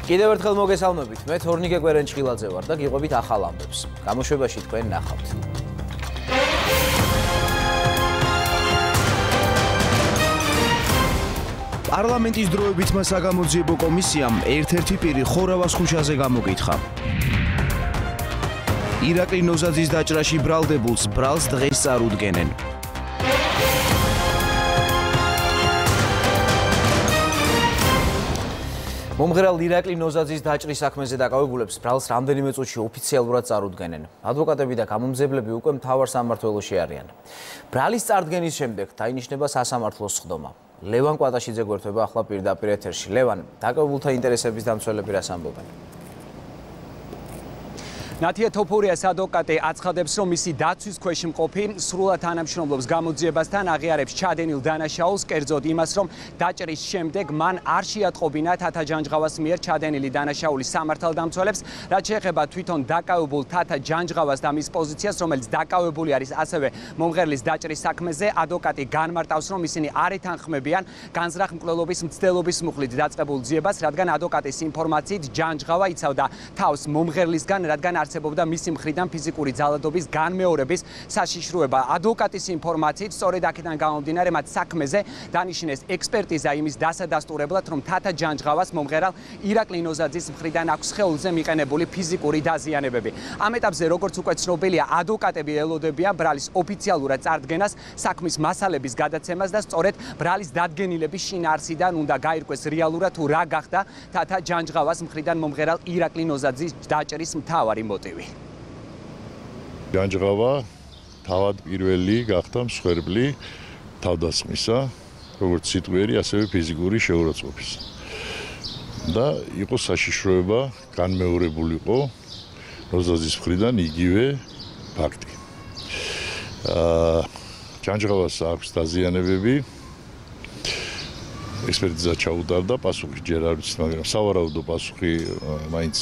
კიდევ ერთხელ მოგესალმებით. მე ქრონიკა კვერენჭილაძე ვარ და გიყვებით ახალ ამბებს. გამოშვებაში თქვენ ნახავთ. პარლამენტის დროებითმა საგამოძიებო კომისიამ ერთ-ერთი პირი ხორავას ქუჩაზე გამოკითხა. ირაკლი ნოზაძის დაჭრაში ბრალდებულს ბრალს დღეს წარუდგენენ. მომღერალ ირაკლი ნოზაძის დაჭრის საქმეზე დაკავებულებს ბრალს რამდენიმე წუთში ოფიციალურად წარუდგენენ. ადვოკატები და გამომძებლები უკვე მთავარ სამმართველოში არიან. ბრალის წარდგენის შემდეგ დაინიშნება სასამართლოს სხდომა. ლევან კვატაშიძე გვერდება ახლა პირდაპირ ეთერში. ლევან, დაკავებულთა ინტერესების დამცველები რას ამბობენ? ნათია თოფურიას ადვოკატი აცხადებს, რომ მისი დაცვის ქვეშ მყოფი სრულად თანამშრომლობს გამოძიებასთან, აღიარებს ჩადენილ დანაშაულს, კერძოდ იმას, რომ დაჭრის შემდეგ მან არ შეატყობინა თათა ჯანჯღავას მიერ ჩადენილი დანაშაულის სამართალდამცველებს, რაც შეეხება თვითონ დაკავებულ თათა ჯანჯღავას და მის პოზიციას, რომელიც დაკავებული არის ასევე მომღერლის დაჭრის საქმეზე, ადვოკატი განმარტავს, რომ ისინი არ ეთანხმებიან განზრახ მკვლელობის მცდელობის მუხლით დაწყებულ ძიებას, რადგან ადვოკატის ინფორმაციით ჯანჯღავა იცავდა თავს მომღერლისგან, რადგან არსებობდა მისი მხრიდან ფიზიკური ძალადობის განმეორების საშიშროება. ადვოკატის ინფორმაციით სწორედ აქედან გამომდინარე მათ საქმეზე დანიშნეს ექსპერტიზა იმის დასადასტურებლად, რომ თათა ჯანჯღავას მომღერალ ირაკლი ნოზაძის მხრიდან აქვს სხეულზე მიყენებული ფიზიკური დაზიანებები. ამ ეტაპზე, როგორც უკვე ცნობილია, ადვოკატები ელოდებიან ბრალის ოფიციალურად წარდგენას, საქმის მასალების გადაცემას და სწორედ ბრალის დადგენილების შინაარსიდან უნდა გაირკვეს რეალურად თუ რა გახდა თათა ჯანჯღავას მხრიდან მომღერალ ირაკლი ნოზაძის დაჭრის მთავარი მოტივი. ჯანჯღავა თავად პირველი გახდა მსხვერპლი თავდასხმისა, როგორც სიტყვიერი, ასევე ფიზიკური შეურაცხყოფის. და იყო საშიშროება, განმეორებულიყო ნოზაძის მხრიდან იგივე ფაქტი. ჯანჯღავას აქვს დაზიანებები. ექსპერტიზა ჩაუტარდა, პასუხი ჯერ არ ვიცით, მაგრამ სავარაუდო პასუხი მაინც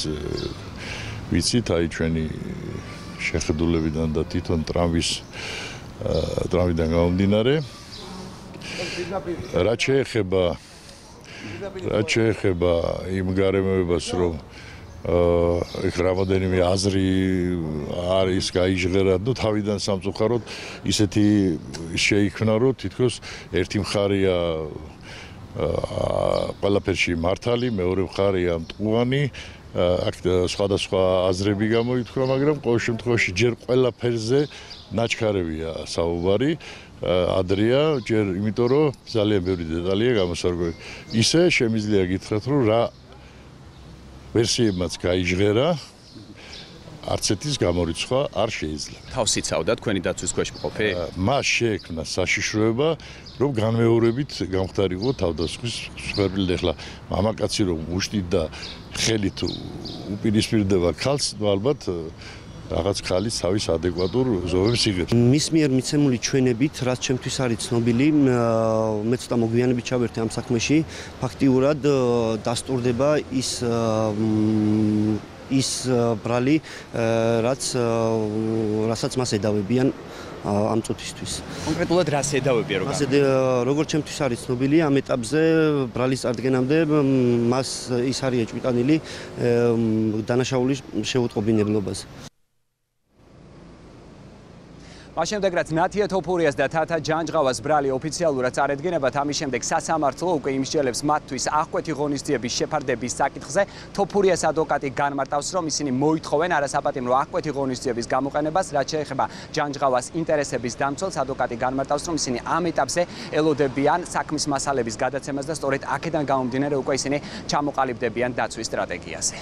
ვიცით, აი ჩვენი შეხედულებიდან და თვითონ ტრამვიდან გამომდინარე. რაც შეეხება იმ გარემოებას, რომ ეგ რამოდენიმე აზრი არის გაიჟღერა, ნუ თავიდან სამწუხაროდ ისეთი შეიქმნა, რომ თითქოს ერთი მხარეა ყველაფერში მართალი, მეორე მხარეა მტყუანი. აქ სხვადასხვა აზრები გამოითქვა, მაგრამ ყოველ შემთხვევაში ჯერ ყველაფერზე ნაჩქარებია საუბარი. ადრეა, ჯერ იმიტომ, რომ ძალიან ბევრი დეტალია გამოსარკვევი. ისე შემიძლია გითხრათ, რომ რა ვერსიებმაც გაიჟღერა, არც ერთის გამორიცხვა არ შეიძლება. თავს იცავდა თქვენი დაცვის ქვეშ მყოფი? მას შეექმნა საშიშროება, რომ განმეორებით გამხდარიყო თავდასხმის მსხვერპლი. ახლა მამაკაცი რომ უშტით და ხელით უპირისპირდება ქალს, ალბათ რაღაც ხალის თავის ადეკვატურ ზომებს იღებს. მის მიერ მიცემული ჩვენებით, რაც ჩემთვის არის ცნობილი, მე ცოტა მოგვიანებით ჩავერთე ამ საქმეში, ფაქტიურად დასტურდება ის ბრალი, რასაც მას ედავებიან ამ წუთისთვის. კონკრეტულად რას ედავებიან როგორც ჩემთვის არის ცნობილი, ამ ეტაპზე ბრალის წარდგენამდე მას ის არის ეჭვიტანილი დანაშაულის შეუტყობინებლობაზე. მას შემდეგ, რაც ნათია თოფურიას და თათა ჯანჯღავას ბრალი ოფიციალურად წარედგენებათ, ამის შემდეგ სასამართლო უკვე იმსჯელებს მათთვის აღკვეთი ღონისძიების შეფარდების საკითხზე. თოფურიას ადვოკატი განმარტავს, რომ ისინი მოითხოვენ არასაპატიმრო აღკვეთი ღონისძიების გამოყენებას, რაც შეეხება ჯანჯღავას ინტერესების დამცველს. ადვოკატი განმარტავს, რომ ისინი ამ ეტაპზე ელოდებიან საქმის მასალების გადაცემას და სწორედ აქედან გამომდინარე უკვე ისინი ჩამოყალიბდებიან დაცვის სტრატეგიაზე.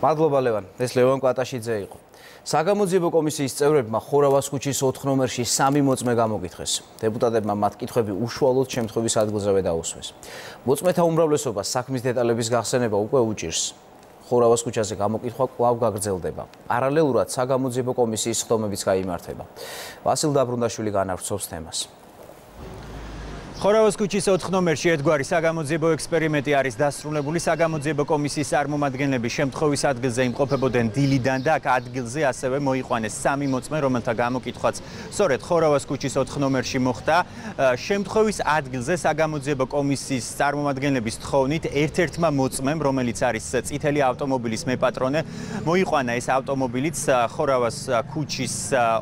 მადლობა ლევან. ეს ლევან კვატაშიძე იყო. საგამოძიებო კომისიის წევრებმა ხორავას ქუჩის 4 ნომერში 3 მოწმე გამოგითხეს. დეპუტატებმა მათ კითხვები უშუალოდ შემთხვევის ადგილზევე დაუსვეს. მოწმეთა უმრავლესობას საქმის დეტალების გახსენება უკვე უჭირს. ხორავას ქუჩაზე გამოკითხვა კვლავ გაგრძელდება. პარალელურად საგამოძიებო კომისიის სხდომებიც გაიმართება. ვასილ დაბრუნდაშვილი განავრცობს თემას. ხორავას ქუჩის 4 ნომერში ერთგვარი საგამოძიებო ექსპერიმენტი არის დასრულებული. საგამოძიებო კომისიის წარმომადგენლები შემთხვევის ადგილზე იმყოფებოდნენ დილიდან და აქ ადგილზე ასევე მოიყვანეს 3 მოწმე, რომელთა გამოკითხვაც სწორედ ხორავას ქუჩის 4 ნომერში მოხდა. შემთხვევის ადგილზე საგამოძიებო კომისიის წარმომადგენლების თხოვნით ერთ-ერთმა მოწმემ, რომელიც არის წითელი ავტომობილის მეპატრონე, მოიყვანა ეს ავტომობილიც ხორავას ქუჩის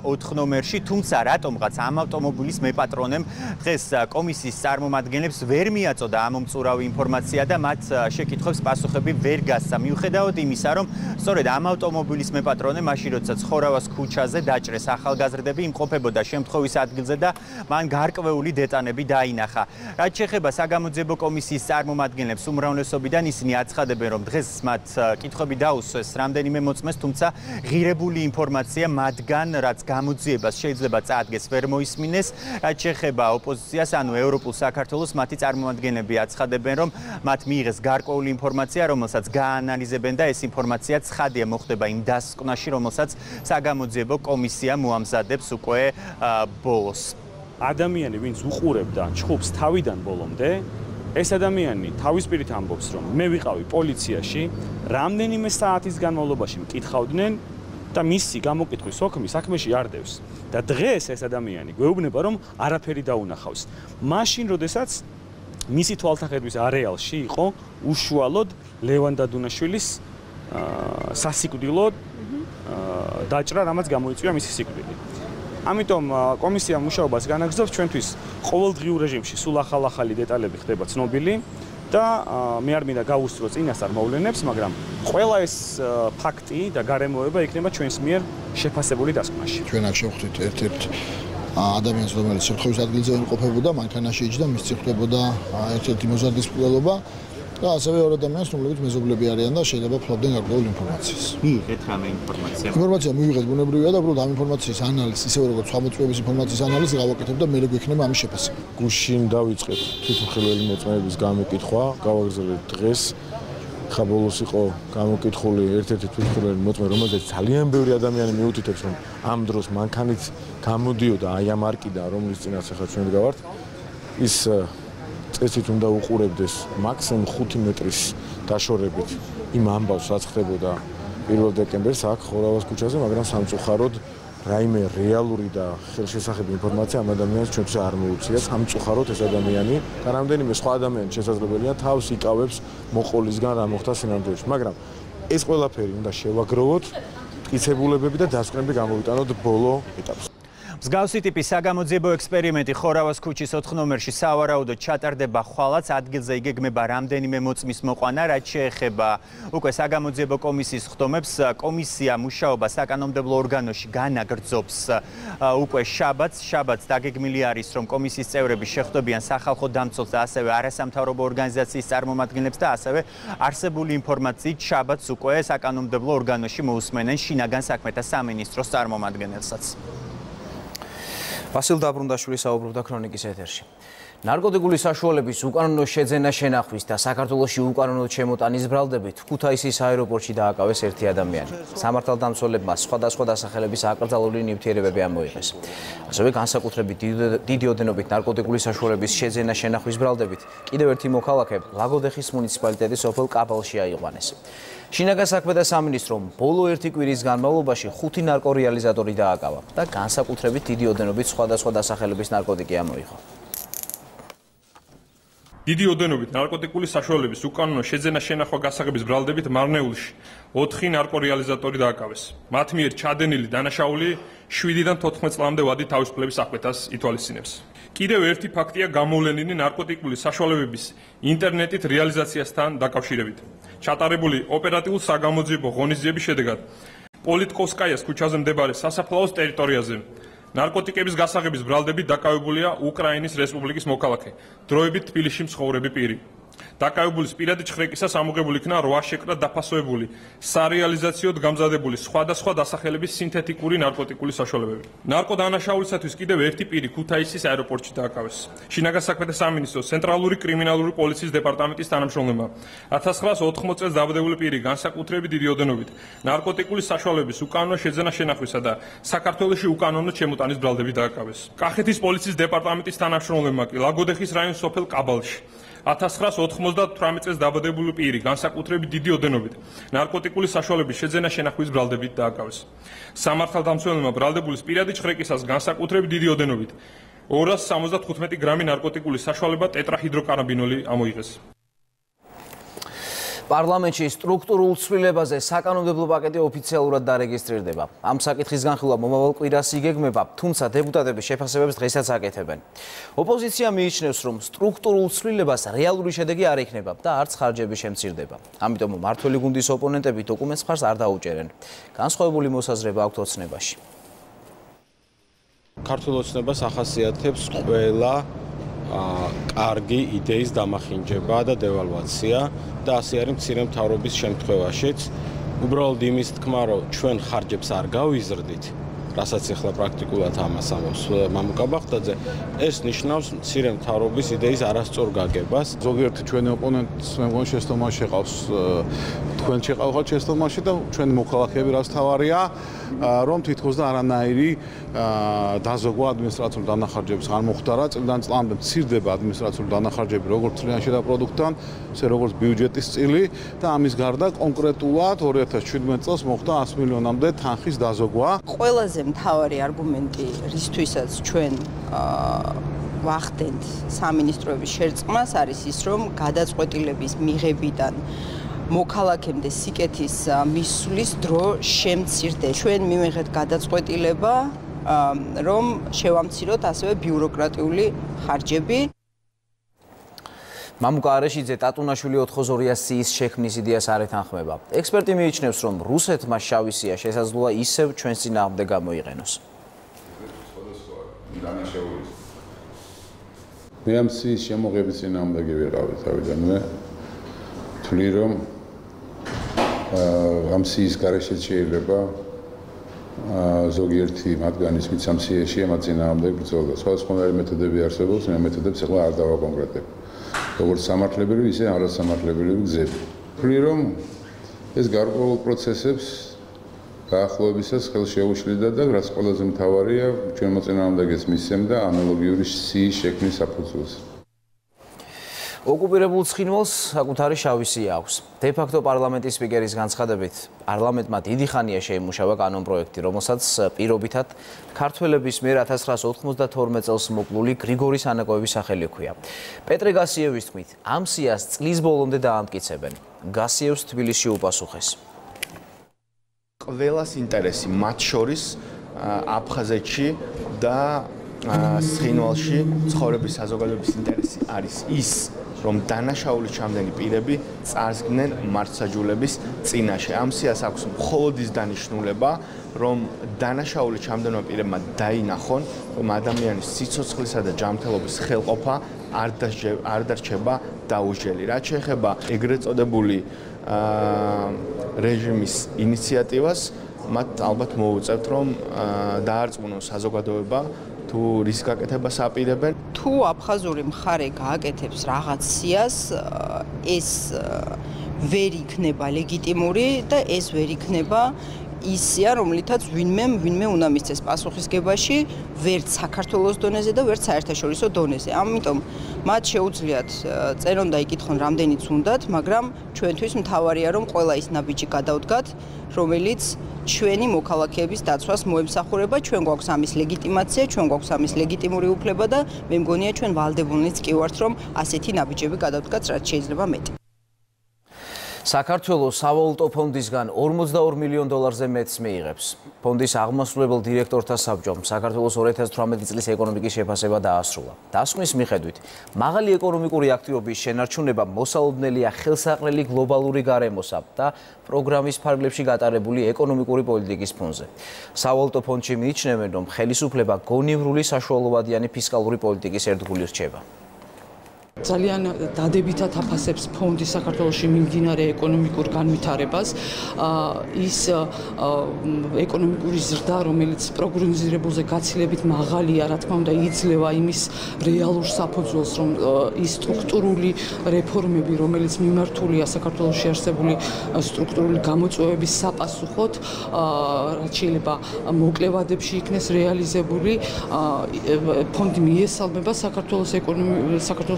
4 ნომერში, თუმცა რატომღაც ამ ავტომობილის მეპატრონემ დღეს კომისიის წარმომადგენლებს ვერ მიაწოდა ამომწურავი ინფორმაცია და მათ შეკითხვებს პასუხები ვერ გასცა. მიუხედავად იმისა, რომ სწორედ ამ ავტომობილის მეპატრონე მაშინ როდესაც ხორავას ქუჩაზე დაჭრეს ახალგაზრდები იმყოფებოდა შემთხვევის ადგილზე და მან გარკვეული დეტალები დაინახა. რაც შეეხება საგამოძიებო კომისიის წარმომადგენლებს უმრავლესობიდან ისინი აცხადებენ, რომ დღეს მათ კითხვები დაუსვეს რამდენიმე მოწმეს, თუმცა ღირებული ინფორმაცია მათგან, რაც გამოძიებას შეიძლება წაადგეს, ვერ მოისმინეს. რაც შეეხება ოპოზიციას, ანუ ევროპულ საქართველოს, მათი წარმომადგენლები აცხადებენ, რომ მათ მიიღეს გარკვეული ინფორმაცია, რომელსაც გაანალიზებენ და ეს ინფორმაცია ცხადია მოხდება იმ დასკვნაში, რომელსაც საგამოძიებო კომისია მოამზადებს უკვე ბოლოს. ადამიანი, ვინც უყურებდა ჩხუბს თავიდან ბოლომდე, ეს ადამიანი თავის პირით ამბობს, რომ მე ვიყავი პოლიციაში, რამდენიმე საათის განმავლობაში მკითხავდნენ და მისი გამოკითხვის ოქმი საქმეში არ დევს. და დღეს ეს ადამიანი გვეუბნება, რომ არაფერი დაუნახავს. მაშინ, როდესაც მისი თვალსაჩინოს არეალში იყო უშუალოდ ლევან დადუნაშვილის სასიკვდილო დაჭრა, რამაც გამოიწვია მისი სიკვდილი. ამიტომ კომისია მუშაობას განაგრძობს, ჩვენთვის ყოველდღიურ რეჟიმში სულ ახალ-ახალი დეტალები ხდება ცნობილი და მე არ მინდა გავუსწრო წინასწარ მოვლენებს, მაგრამ ყველა ეს ფაქტი და გარემოება იქნება ჩვენს მიერ შეფასებული დასკვნაში. ჩვენ აქ შევხვდით ერთ-ერთ ადამიანს, რომელიც შემთხვევის ადგილზე იმყოფებოდა, მანქანაში იჯდა, მის წინ ხვდებოდა ერთ-ერთი მოზარდის მკვლელობა და ასევე ორ ადამიანს, რომლებიც მეზობლები არიან და შეიძლება ფლობდნენ გარკვეულ ინფორმაციას. მიიღეთ რამე ინფორმაცია? ინფორმაცია მივიღეთ ბუნებრივია და უბრალოდ ამ ინფორმაციის ანალიზი, ისევე როგორც სხვა მოწმეების ინფორმაციის ანალიზი გავაკეთებ და მერე გვექნება ამის შეფასება. გუშინ დავიწყეთ თვითმხილველი მოწმეების გამოკითხვა, გავაგრძელებთ დღეს. ხა ბოლოს იყო გამოკითხული ერთ-ერთი თვითმხილველი მოწმე, რომელზეც ძალიან ბევრი ადამიანი მიუთითებს, რომ ამ დროს მანქანით გამოდიოდა აი ამ არკიდან, რომლის წინაც ახლა ჩვენ გავართ. ის წესით უნდა უყურებდეს მაქსიმუმ 5 მეტრის დაშორებით იმ ამბავს, რაც ხდებოდა 1 დეკემბერს აქ ხორავას ქუჩაზე, მაგრამ სამწუხაროდ რაიმე რეალური და ხელშესახები ინფორმაცია ამ ადამიანს ჩვენთვის არ მოუწია. სამწუხაროდ ეს ადამიანი და რამდენიმე სხვა ადამიანი შესაძლებელია თავს იკავებს მოყოლისგან რა მოხდა სინამდვილეში, მაგრამ ეს ყველაფერი უნდა შევაგროვოთ, მტკიცებულებები და დასკვნები გამოვიტანოთ ბოლო ეტაპზე. მსგავსი ტიპის საგამოძიებო ექსპერიმენტი ხორავას ქუჩის 4 ნომერში სავარაუდოდ ჩატარდება ხვალაც, ადგილზე იგეგმება რამდენიმე მოწმის მოყვანა. რაც შეეხება უკვე საგამოძიებო კომისიის ხდომებს, კომისია მუშაობა საკანონმდებლო ორგანოში განაგრძობს უკვე შაბათს დაგეგმილი არის, რომ კომისიის წევრები შეხვდებიან სახალხო დამცველს და ასევე არასამთავრობო ორგანიზაციის წარმომადგენლებს და ასევე არსებული ინფორმაციით შაბათს უკვე საკანონმდებლო ორგანოში მოусმენენ შინაგან საქმეთა სამინისტროს წარმომადგენელსაც. ვასილ დაბრუნდაშვილი საუბრობდა ქრონიკის ეთერში. ნარკოტიკული საშუალების უკანონო შეძენა შენახვის და საქართველოში უკანონო შემოტანის ბრალდებით ქუთაისის აეროპორტში დააკავეს ერთი ადამიანი. სამართალდამცველებმა სხვადასხვა დასახელების აკრძალული ნივთიერებები ამოიღეს. ასევე განსაკუთრებით დიდი ოდენობით ნარკოტიკული საშუალების შეძენა შენახვის ბრალდებით კიდევ ერთი მოქალაქე ლაგოდეხის მუნიციპალიტეტის სოფელ კაბალში აიყვანეს. შინაგან საქმეთა სამინისტრომ ბოლო 1 კვირის განმავლობაში 5 ნარკორეალიზატორი დააკავა და განსაკუთრებით დიდი ოდენობით სხვადასხვა დასახელების ნარკოტიკი ამოიღო. დიდი ოდენობით ნარკოტიკული საშუალების უკანონო შეძენა შენახვა გასაღების ბრალდებით მარნეულში 4 ნარკორეალიზატორი დააკავეს. მათ მიერ ჩადენილი დანაშაული 7-დან 14 წლამდე ვადი თავისუფლების აღკვეთას ითვალისწინებს. კიდევ ერთი ფაქტია გამოვლენილი ნარკოტიკული საშუალებების ინტერნეტით რეალიზაციასთან დაკავშირებით. ჩატარებული ოპერატიულ საგამოძიებო ღონისძიების შედეგად პოლიტკოვსკაიას ქუჩაზე მდებარე სასაფლაოს ტერიტორიაზე ნარკოტიკების გასაღების ბრალდებით დაკავებულია უკრაინის რესპუბლიკის მოქალაქე, დროებით თბილისში მცხოვრები პირი. დაკავებულის პირადი ჩხრეკისას ამოღებული იქნა 8 შეკრა დაფასოებული სარეალიზაციოდ გამზადებული სხვადასხვა დასახელების სინთეთიკური ნარკოტიკული საშუალებები. ნარკოდანაშაულისათვის კიდევ ერთი პირი ქუთაისის აეროპორტში დააკავეს. შინაგან საქმეთა სამინისტროს ცენტრალური კრიმინალური პოლიციის დეპარტამენტის თანამშრომლებმა 1980 წელს დაბადებული პირი განსაკუთრებით დიდი ოდენობით ნარკოტიკული საშუალებების უკანონო შეძენა შენახვისა და საქართველოში უკანონო ჩემოტანის ბრალდებით დააკავეს. კახეთის პოლიციის დეპარტამენტის თანამშრომლებმა კი ლაგოდეხის რაიონის სოფელ კაბალში 1998 წელს დაბადებული პირი განსაკუთრებით დიდი ოდენობით ნარკოტიკული საშუალების შეძენა შენახვის ბრალდებით დააკავეს. სამართალდამცველებმა ბრალდებულის პირადი ჩხრეკისას განსაკუთრებით დიდი ოდენობით 275 გრამი ნარკოტიკული საშუალება ტეტრაჰიდროკანაბინოლი ამოიღეს. პარლამენტში სტრუქტურულ ცვლილებაზე საკანონმდებლო პაკეტი ოფიციალურად დარეგისტრირდება. ამ საკითხის განხილვა მომავალ კვირას იგეგმება, თუმცა დეპუტატები შეფასებებს დღესაც აკეთებენ. ოპოზიცია მიიჩნევს, რომ სტრუქტურულ ცვლილებას რეალური შედეგი არ იქნება და არც ხარჯები შემცირდება. ამიტომ მმართველი გუნდის ოპონენტები დოკუმენტს მხარს არ დაუჭერენ. განსხვავებული მოსაზრება აქვთ ოცნებაში. ქართულ ოცნებას ახასიათებს ყველა კარგი იდეის დამახინჯება და დევალვაცია და ასე არის მცირე მთავრობის შემთხვევაშიც. უბრალოდ იმის თქმა, რომ ჩვენ ხარჯებს არ გავიზრდით, რასაც ახლა პრაქტიკულად ამას ამბობს მამუკა ბახტაძე, ეს ნიშნავს მცირე მთავრობის იდეის არასწორ გაგებას. ზოგიერთი ჩვენი ოპონენტს მე მგონი შეცდომაში შეყავს, თქვენ შეყავთ შეცდომაში და ჩვენი მოქალაქეები რაც თავარია, რომ თითქოს და არანაირი დაზოგვა ადმინისტრაციულ დანახარჯებს არ მოხდარა, წლიდან წლამდე მცირდება ადმინისტრაციულ დანახარჯები როგორც თლიანში და პროდუქტთან, ისე როგორც ბიუჯეტის წილი და ამის გარდა კონკრეტულად 2017 წელს მოხდა 100 მილიონამდე თანხის დაზოგვა. ყველაზე მთავარი არგუმენტი რისთვისაც ჩვენ ვახდენთ სამინისტროების შერწყმას არის ის, რომ გადაწყვეტილების მიღებიდან მოქალაქემდე სიკეთის მისვლის დრო შემცირდეს. ჩვენ მივიღეთ გადაწყვეტილება, რომ შევამციროთ ასევე ბიუროკრატიული ხარჯები. მამუკა არეშიძე ტატუნაშვილი 82-ას სიის შექმნის იდეას არ ეთანხმება. ექსპერტი მიიჩნევს, რომ რუსეთმა შავი სია შესაძლოა ისევ ჩვენს წინააღმდეგ გამოიყენოს. მე ამ სიის შემოღების წინააღმდეგი ვიყავი თავიდანვე. ვთვლი, რომ ამ სიის გარეშეც შეიძლება ზოგიერთი მათგანის ვინც ამ სიაში ამ წინააღმდეგ ბრძოლა. სხვადასხვანაირი მეთოდები არსებობს, მე მეთოდებს ახლა არ დავაკონკრეტებ. როგორც სამართლებრივი, ისე არასამართლებრივი გზები. ვთვლი, რომ ეს გარკვეულ პროცესებს გაახლოებისას ხელს შეუშლიდა და რაც ყველაზე მთავარია, ჩვენ მოწინააღმდეგეს მისცემდა ანალოგიური სიის შექმნის საფუძველს. ოკუპირებულ ცხინვალს საკუთარი შავი სია აქვს. დე-ფაქტო პარლამენტის სპიკერის განცხადებით, პარლამენტმა დიდი ხანია შეიმუშავა კანონპროექტი, რომელსაც პირობითად ქართველების მიერ 1992 წელს მოკლული გრიგორის ანაკოების სახელი ჰქვია. პეტრე გასიევის თქმით, ამ სიას წლის ბოლომდე დაამტკიცებენ. გასიევს თბილისში უპასუხეს. ყველას ინტერესი, მათ შორის აფხაზეთში და ცხინვალში ცხოვრების საზოგადოების ინტერესი არის ის, რომ დანაშაული ჩამდენი პირები წარსდგნენ მართლმსაჯულების წინაშე. ამ სიას აქვს მხოლოდ ის დანიშნულება, რომ დანაშაული ჩამდენმა პირებმა დაინახონ, რომ ადამიანის სიცოცხლისა და ჯანმრთელობის ხელყოფა არ დარჩება დაუჟელი. რაც შეეხება ეგრეთ წოდებული რეჟიმის ინიციატივას, მათ ალბათ მოუწევთ, რომ დაარწმუნონ საზოგადოება თუ რის გაკეთებას აპირებენ. თუ აფხაზური მხარე გააკეთებს რაღაც სიას, ეს ვერ იქნება ლეგიტიმური და ეს ვერ იქნება ისია, რომლითაც ვინმე უნდა მისცეს პასუხისგებაში, ვერც საქართველოს დონეზე და ვერც საერთაშორისო დონეზე. ამიტომ მათ შეუძლიათ წერონ და იკითხონ რამდენიც უნდათ, მაგრამ ჩვენთვის მთავარია, რომ ყველა ის ნაბიჯი გადავდგათ, რომელიც ჩვენი მოქალაქეების დაცვას მოემსახურება. ჩვენ გვაქვს ამის ლეგიტიმაცია, ჩვენ გვაქვს ამის ლეგიტიმური უფლება და მე მგონია ჩვენ ვალდებულნიც კი ვართ, რომ ასეთი ნაბიჯები გადავდგათ, რაც შეიძლება მეტი. საქართველოს სავალუტო ფონდისგან $42 მილიონ მეტს მიიღებს. ფონდის აღმასრულებელ დირექტორთა საბჭომ საქართველოს 2018 წლის ეკონომიკის შეფასება დაასრულა. დასკვნის მიხედვით, მაღალი ეკონომიკური აქტივობის შენარჩუნება მოსალოდნელია ხელსაყრელი გლობალური გარემოსა და პროგრამის ფარგლებში გატარებული ეკონომიკური პოლიტიკის ფონზე. სავალუტო ფონდში მიიჩნევენ, რომ ხელისუფლება გონივრული საშუალოვადიანი ფისკალური პოლიტიკის ერთგული რჩება. ძალიან დადებითად აფასებს ფონდი საქართველოში მიმდინარე ეკონომიკურ განვითარებას. ის ეკონომიკური ზრდა, რომელიც პროგნოზირებულზე გაცილებით მაღალია, რა თქმა უნდა, იძლევა იმის რეალურ საფუძველს, რომ ის სტრუქტურული რეფორმები, რომელიც მიმართულია საქართველოში არსებული სტრუქტურული გამოწვევების საპასუხოდ, რაც შეიძლება მოკლე ვადებში იქნეს რეალიზებული, ფონდი მიესალმება საქართველოს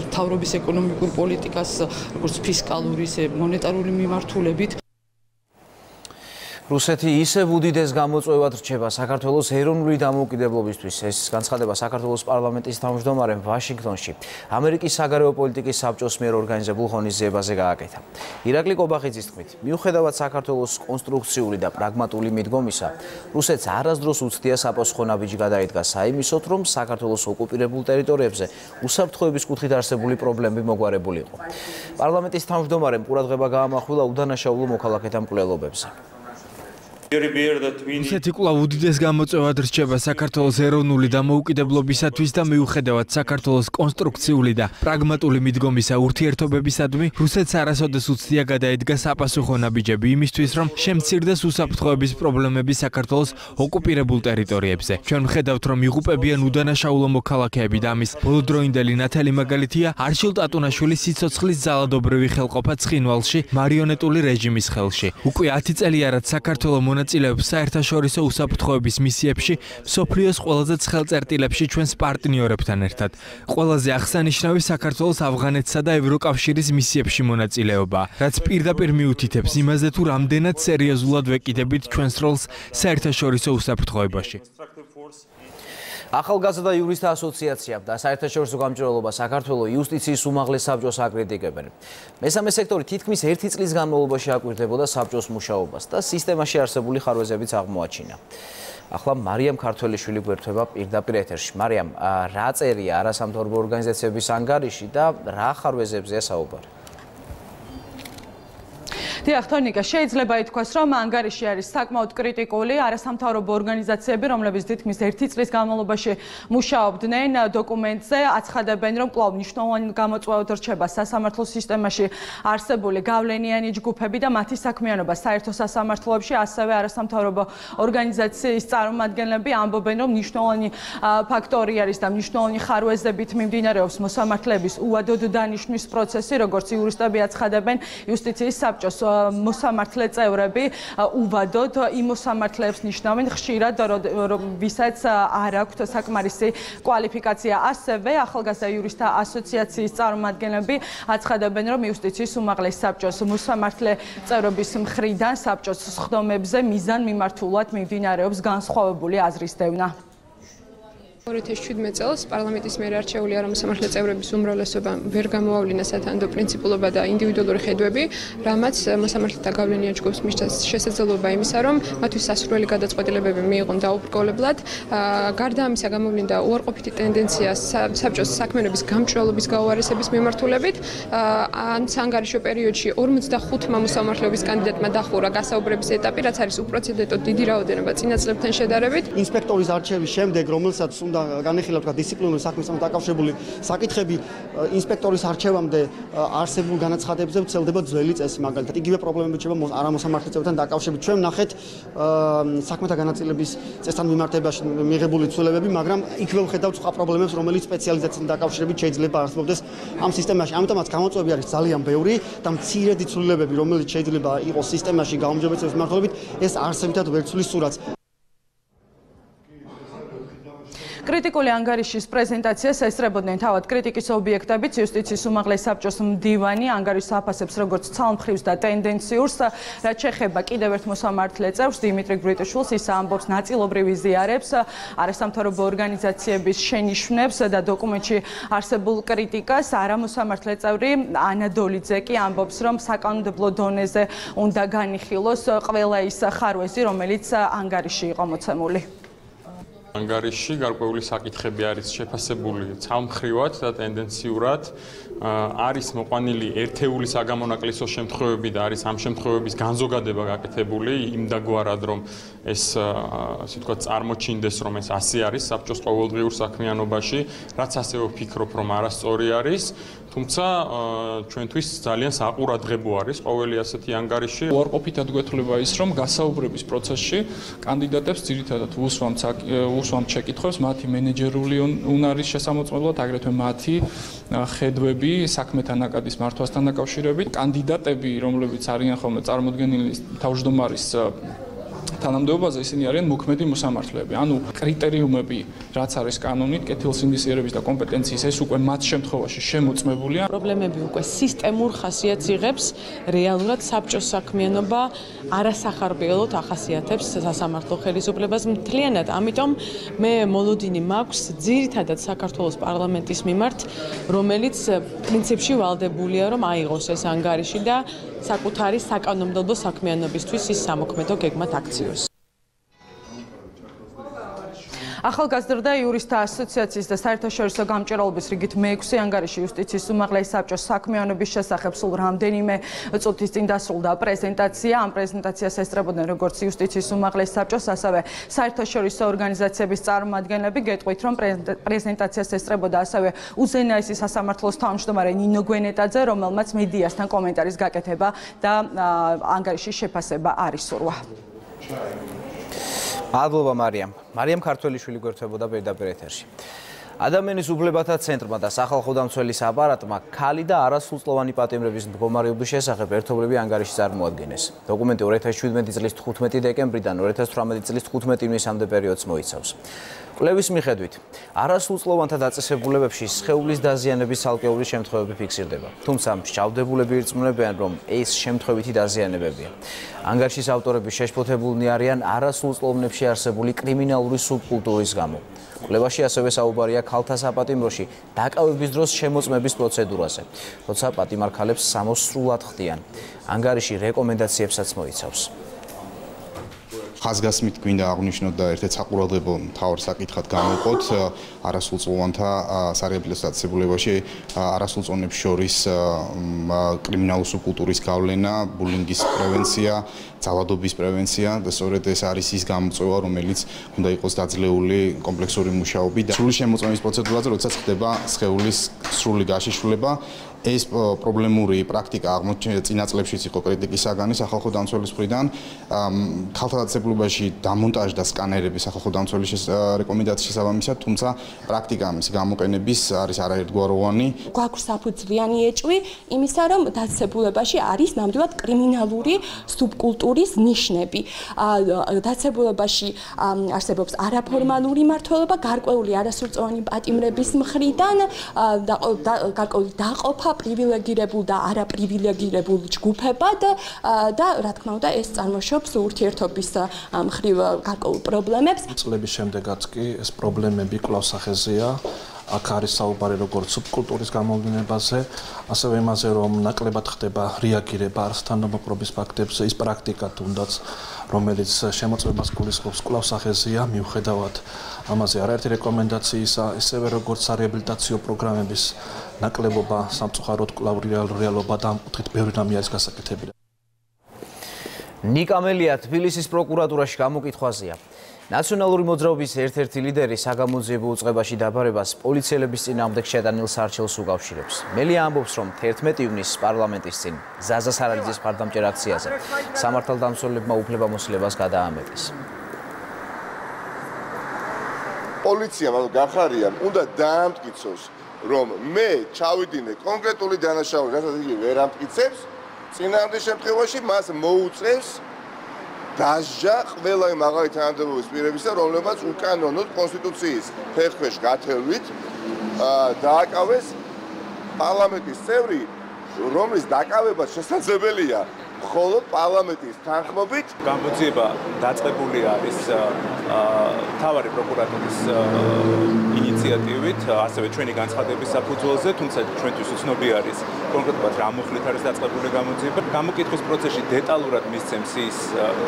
მთავრობის ეკონომიკურ პოლიტიკას, როგორც ფისკალური, ისე მონეტარული მიმართულებით. რუსეთი ისევ უდიდეს გამოწვევად რჩება საქართველოს ეროვნული დამოუკიდებლობისთვის. ეს განცხადება საქართველოს პარლამენტის თავმჯდომარემ ვაშინგტონში ამერიკის საგარეო პოლიტიკის საბჭოს მიერ ორგანიზებულ ღონისძიებაზე გააკეთა. ირაკლი კობახიძის თქმით, მიუხედავად საქართველოს კონსტრუქციული და პრაგმატული მიდგომისა, რუსეთს არასდროს უცდია საპასუხო ნაბიჯი გადაიდგა საიმისოდ, რომ საქართველოს ოკუპირებულ ტერიტორიებზე უსაფრთხოების კუთხით არსებული პრობლემები მოგვარებული იყო. პარლამენტის თავმჯდომარემ ყურადღება გაამახვილა უდანაშაულო მოქალაქეთა მკვლელობებზე. რუსეთი კვლავ უდიდეს გამოწვევად რჩება საქართველოს ეროვნული დამოუკიდებლობისათვის და მიუხედავად საქართველოს კონსტრუქციული და პრაგმატული მიდგომისა ურთიერთობებისადმი, რუსეთს არასოდეს უცდია გადაედგა საპასუხო ნაბიჯები იმისთვის, რომ შემცირდეს უსაფრთხოების პრობლემები საქართველოს ოკუპირებულ ტერიტორიებზე. ჩვენ ვხედავთ, რომ იღუპებიან უდანაშაულო მოქალაქეები და ამის ბოლოდროინდელი ნათელი მაგალითია არშილ ტატუნაშვილის სიცოცხლის ძალადობრივი ხელყოფა ცხინვალში მარიონეტული რეჟიმის ხელში. უკვე 10 წელია, რაც საქართველოს მონაწილეობს საერთაშორისო უსაფრთხოების მისიებში მსოფლიოს ყველაზე ცხელ წერტილებში ჩვენს პარტნიორებთან ერთად. ყველაზე აღსანიშნავი საქართველოს ავღანეთსა და ევროკავშირის მისიებში მონაწილეობა, რაც პირდაპირ მიუთითებს იმაზე, თუ რამდენად სერიოზულად ვეკიდებით ჩვენს როლს საერთაშორისო უსაფრთხოებაში. ახალგაზრდა იურისტთა ასოციაცია და საერთაშორისო გამჭვირვალობა საქართველოს იუსტიციის უმაღლეს საბჭოს აკრიტიკებენ. მესამე სექტორი თითქმის 1 წლის განმავლობაში აკვირდებოდა საბჭოს მუშაობას და სისტემაში არსებული ხარვეზებიც აღმოაჩინა. ახლა მარიამ ქართველიშვილი გვერდება პირდაპირ ეთერში. მარიამ, რა წერია არასამთავრობო ორგანიზაციების ანგარიში და რა ხარვეზებზეა საუბარი? დიახ, ქრონიკა, შეიძლება ითქვას, რომ ანგარიში არის საკმაოდ კრიტიკული. არასამთავრობო ორგანიზაციები, რომლებიც თითქმის 1 წლის განმავლობაში მუშაობდნენ დოკუმენტზე, აცხადებენ, რომ კვლავ მნიშვნელოვანი გამოწვევად რჩება სასამართლო სისტემაში არსებული გავლენიანი ჯგუფები და მათი საქმიანობა საერთო სასამართლოებში, ასევე არასამთავრობო ორგანიზაციის წარმომადგენლები ამბობენ, რომ მნიშვნელოვანი ფაქტორი არის და მნიშვნელოვანი ხარვეზებით მიმდინარეობს მოსამართლეების უვადოდ დანიშვნის პროცესი, როგორც იურისტები აცხადებენ, იუსტიციის საბჭოს მოსამართლე წევრები უვადოდ იმ მოსამართლეებს ნიშნავენ ხშირად, ვისაც არ აქვთ საკმარისი კვალიფიკაცია. ასევე ახალგაზრდა იურისტთა ასოციაციის წარმომადგენლები აცხადებენ, რომ იუსტიციის უმაღლეს საბჭოს მოსამართლე წევრების მხრიდან საბჭოს სხდომებზე მიზანმიმართულად მიმდინარეობს განსხვავებული აზრის დევნა. 2017 წელს პარლამენტის მიერ არჩეული არამოსამართლე წევრების უმრავლესობა ვერ გამოავლინა სათანადო პრინციპულობა და ინდივიდუალური ხედვები, რამაც მოსამართლეთა გავლენიან ჯგუფს მისცა შესაძლებლობა იმისა, რომ მათთვის სასურველი გადაწყვეტილებები მიიღონ დაუბრკოლებლად. გარდა ამისა, გამოვლინდა უარყოფითი ტენდენცია საბჭოს საქმიანობის გამჭვირვალობის გაუარესების მიმართულებით. ანგარიშო პერიოდში 45 მოსამართლეობის კანდიდატმა დახურა გასაუბრების ეტაპი, რაც არის უპრეცედენტოდ დიდი რაოდენობა წინა წლებთან შედარებით. ინსპექტორის არჩევის შემდეგ, რომელსაც განეხილა თქვა დისციპლინური საქმესთან დაკავშირებული საკითხები, ინსპექტორის არჩევამდე არსებულ განაცხადებებზე ვრცელდება ძველი წესი, მაგალითად იგივე პრობლემები რჩება არამოსამართლე წევრებთან დაკავშირებით. ჩვენ ვნახეთ საქმეთა განაწილების წესთან მიმართებაში მიღებული ცვლილებები, მაგრამ იქვე ვხედავთ სხვა პრობლემებს, რომელიც სპეციალიზაციასთან დაკავშირებით შეიძლება არსებობდეს ამ სისტემაში. ამიტომაც გამოწვევები არის ძალიან ბევრი და მცირედი ცვლილებები, რომელიც შეიძლება იყოს სისტემაში გაუმჯობესების მიმართულებით, ეს არსებითად ვერ ცვლის სურათს. კრიტიკული ანგარიშის პრეზენტაციას ესწრებოდნენ თავად კრიტიკის ობიექტებიც იუსტიციის უმაღლეს საბჭოს მდივანი ანგარიშს აფასებს როგორც ცალმხრივს და ტენდენციურს, რაც შეეხება კიდევ ერთ მოსამართლე წევრს დიმიტრი გრიტოშვილს, ის ამბობს ნაწილობრივ იზიარებს არასამთავრობო ორგანიზაციების შენიშვნებს და დოკუმენტში არსებულ კრიტიკას. არამოსამართლე წევრი ანა დოლიძე კი ამბობს, რომ საკანონმდებლო დონეზე უნდა განიხილოს ყველა ის ხარვეზი, რომელიც ანგარიში იყო მოცემული. ანგარიში გარკვეული საკითხები არის შეფასებული ცალმხრივად და ტენდენციურად. არის მოყვანილი ერთეული საგამონაკლისო შემთხვევები და არის ამ შემთხვევების განზოგადება გაკეთებული იმდაგვარად, რომ ეს ასე ვთქვათ წარმოჩინდეს, რომ ეს ასე არის საბჭოს ყოველდღიურ საქმიანობაში, რაც ასევე ვფიქრობ, რომ არასწორი არის. თუმცა ჩვენთვის ძალიან საყურადღებო არის ყოველი ასეთი ანგარიში. უარყოფითად გვეთვლება ის, რომ გასაუბრების პროცესში კანდიდატებს ძირითადად უსვამთ შეკითხვებს მათი მენეჯერული უნარის შესამოწმებლად, აგრეთვე მათი ხედვები საქმეთა ნაკადის მართვასთან დაკავშირებით. კანდიდატები, რომლებიც არიან ხოლმე წარმოდგენილი თავმჯდომარის თანამდებობაზე, ისინი არიან მოქმედი მოსამართლეები. ანუ კრიტერიუმები, რაც არის კანონით, კეთილსინდისიერების და კომპეტენციის, ეს უკვე მათ შემთხვევაში შემოწმებულია. პრობლემები უკვე სისტემურ ხასიათს იღებს, რეალურად საბჭოს საქმიანობა არასახარბიელოდ ახასიათებს სასამართლო ხელისუფლებას მთლიანად. ამიტომ მე მოლოდინი მაქვს ძირითადად საქართველოს პარლამენტის მიმართ, რომელიც პრინციპში ვალდებულია, რომ აიღოს ეს ანგარიში და საკუთარი საკანონმდებლო საქმიანობისთვის ის სამოქმედო გეგმად აქციოს. ახალგაზრდა იურისტთა ასოციაციის და საერთაშორისო გამჭირვალობის რიგით მე-6 ანგარიში იუსტიციის უმაღლესი საბჭოს საქმიანობის შესახებ სულ რამდენიმე წუთის წინ დასრულდა პრეზენტაცია. ამ პრეზენტაციას ესწრებოდნენ როგორც იუსტიციის უმაღლესი საბჭოს, ასევე საერთაშორისო ორგანიზაციების წარმომადგენლები. გეტყვით, რომ პრეზენტაციას ესწრებოდა ასევე უზენაესი სასამართლოს თავმჯდომარე ნინო გვენეტაძე, რომელმაც მედიასთან კომენტარის გაკეთება და ანგარიშის შეფასება არ ისურვა. მადლობა მარიამ ქართველიშვილი გვერდებოდა პირდაპირ ეთერში. ადამიანის უფლებათა ცენტრმა და სახალხო დამცველის აპარატმა ქალი და არასრულწლოვანი პატიმრების მდგომარეობის შესახებ ერთობლივი ანგარიში წარმოადგენეს. დოკუმენტი 2017 წლის 15 დეკემბრიდან 2018 წლის 15 ივნისამდე პერიოდს მოიცავს. კვლევის მიხედვით, არასრულწლოვანთა დაწესებულებებში სხეულის დაზიანების ცალკეული შემთხვევები ფიქსირდება. თუმცა მსჯავრდებულები ირწმუნებიან, რომ ეს შემთხვევითი დაზიანებებია. ანგარიშის ავტორები შეშფოთებულნი არიან არასრულწლოვნებში არსებული კრიმინალური სუბკულტურის გამო. კვლევაში ასევე საუბარია ქალთა საპატიმროში დაკავების დროს შემოწმების პროცედურაზე, როცა პატიმარ ქალებს სამოსრულად ხდიან. ანგარიში რეკომენდაციებსაც მოიცავს. ხაზგასმით გვინდა აღნიშნოთ და ერთ-ერთ საყურადღებო მთავარ საკითხად გამოვყოთ არასრულწლოვანთა სარეაბილიტაციო დაწესებულებაში არასრულწლოვნებს შორის კრიმინალური სუბკულტურის გავლენა, ბულინგის პრევენცია, ძალადობის პრევენცია და სწორედ ეს არის ის გამოწვევა, რომელიც უნდა იყოს დაძლეული კომპლექსური მუშაობით და სრული შემოწმების პროცედურაზე, როდესაც ხდება სხეულის სრული გაშიშვლება. ეს პრობლემური პრაქტიკა აღმოჩნდა წინა წლებშიც იყო კრიტიკის საგანი სახალხო დამცველის მხრიდან. ქალთა დაწესებულებაში დამონტაჟ და სკანერები სახალხო დამცველის რეკომენდაციის შესაბამისად, თუმცა პრაქტიკა ამის გამოყენების არის არაერთგვაროვანი. გვაქვს საფუძვლიანი ეჭვი იმისა, რომ დაწესებულებაში არის ნამდვილად კრიმინალური სუბკულტურის ნიშნები. დაწესებულებაში არსებობს არაფორმალური მმართველობა, გარკვეული არასრულწლოვანი პატიმრების მხრიდან, გარკვეული დაყოფა პრივილეგირებულ და არაპრივილეგირებულ ჯგუფებად და რა თქმა უნდა ეს წარმოშობს ურთიერთობის მხრივ გარკვეულ პრობლემებს. წლების შემდეგაც კი ეს პრობლემები კვლავ სახეზეა. აქ არის საუბარი როგორც სუბკულტურის გამოვლენებაზე, ასევე იმაზე, რომ ნაკლებად ხდება რეაგირება არასთანამოყრობის ფაქტებზე, ის პრაქტიკა თუნდაც, რომელიც შემოწმებას გულისხმობს, კვლავ სახეზეა, მიუხედავად ამაზე არაერთი რეკომენდაციისა, ისევე როგორც სარეაბილიტაციო პროგრამების ნაკლებობა, სამწუხაროდ კვლავ რეალობა და ამ კუთხით ბევრი რამე არის გასაკეთებელი. ნიკამელია თბილისის პროკურატურაში გამოკითხვაზეა. ნაციონალური მოძრაობის ერთ-ერთი ლიდერი საგამოძიებო უწყებაში დაბარებას პოლიციელების წინააღმდეგ შეტანილ სარჩელს უკავშირებს. მელია ამბობს, რომ 11 ივნისს პარლამენტის წინ ზაზა სარალიძის მხარდამჭერ აქციაზე სამართალდამცველებმა უფლებამოსილებას გადაამეტეს. პოლიციამ გახარიან უნდა დაამტკიცოს, რომ მე ჩავიდინე კონკრეტული დანაშაული, რასაც იგი ვერ ამტკიცებს, წინააღმდეგ შემთხვევაში მას მოუწევს დასჯა ყველა იმ მაღალი თანამდებობის პირებისა, რომლებმაც უკანონოდ კონსტიტუციის ფეხქვეშ გათევლით დააკავეს პარლამენტის წევრი, რომლის დაკავება შესაძლებელია მხოლოდ პარლამენტის თანხმობით. გამოძიება დაწყებული არის მთავარი პროკურატურის ინიციატივით, ასევე ჩვენი განცხადების საფუძველზე, თუმცა ჩვენთვის უცნობი არის კონკრეტულად რა მოხლით არის დაწყებული გამოძიება. გამოკითხვის პროცესში დეტალურად მისცემს ის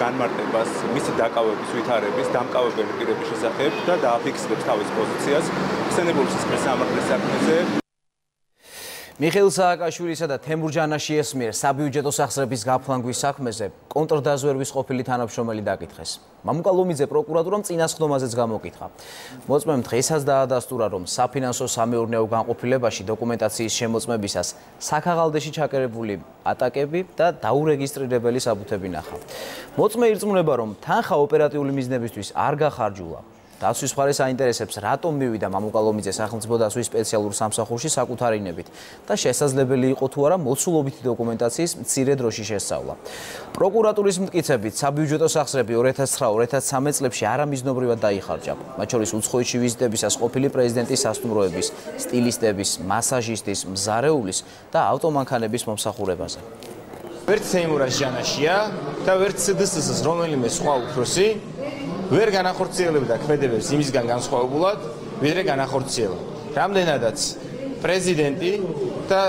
განმარტებას, მისი დაკავების ვითარების, დამკავებელი პირების შესახებ და დააფიქსირებს თავის პოზიციას ხსენებულ სისხლის სამართლის საქმეზე. მიხეილ სააკაშვილისა და თემურ ჯანაშიას მიერ საბიუჯეტო სახსრების გაფლანგვის საქმეზე კონტრდაზვერვის ყოფილი თანამშრომელი დაკითხეს. მამუკა ლომიძე პროკურატურამ წინასხდომაზეც გამოკითხა. მოწმემ დღესაც დაადასტურა, რომ საფინანსო სამეურნეო განყოფილებაში დოკუმენტაციის შემოწმებისას საქაღალდეში ჩაკერებული ატაკები და დაურეგისტრირებელი საბუთები ნახა. მოწმე ირწმუნება, რომ თანხა ოპერატიული მიზნებისთვის არ გახარჯულა. დაცვის მხარეს აინტერესებს, რატომ მივიდა მამუკა ლომიძე სახელმწიფო დაცვის სპეციალურ სამსახურში საკუთარი ნებით და შესაძლებელი იყო თუ არა მოცულობითი დოკუმენტაციის მცირე დროში შესწავლა. პროკურატურის მტკიცებით, საბიუჯეტო სახსრები 2009-2013 წლებში არამიზნობრივად დაიხარჯა. მათ შორის უცხოეთში ვიზიტებისას ყოფილი პრეზიდენტის სასტუმროების, სტილისტების, მასაჟისტის, მზარეულის და ავტომანქანების მომსახურებაზე. ვერც თემურას ჯანაშია და ვერც CDS-ს რომელიმე სხვა უფროსი ვერ განახორციელებდა ქმედებებს იმისგან განსხვავებულად, ვიდრე განახორციელა. რამდენადაც პრეზიდენტი და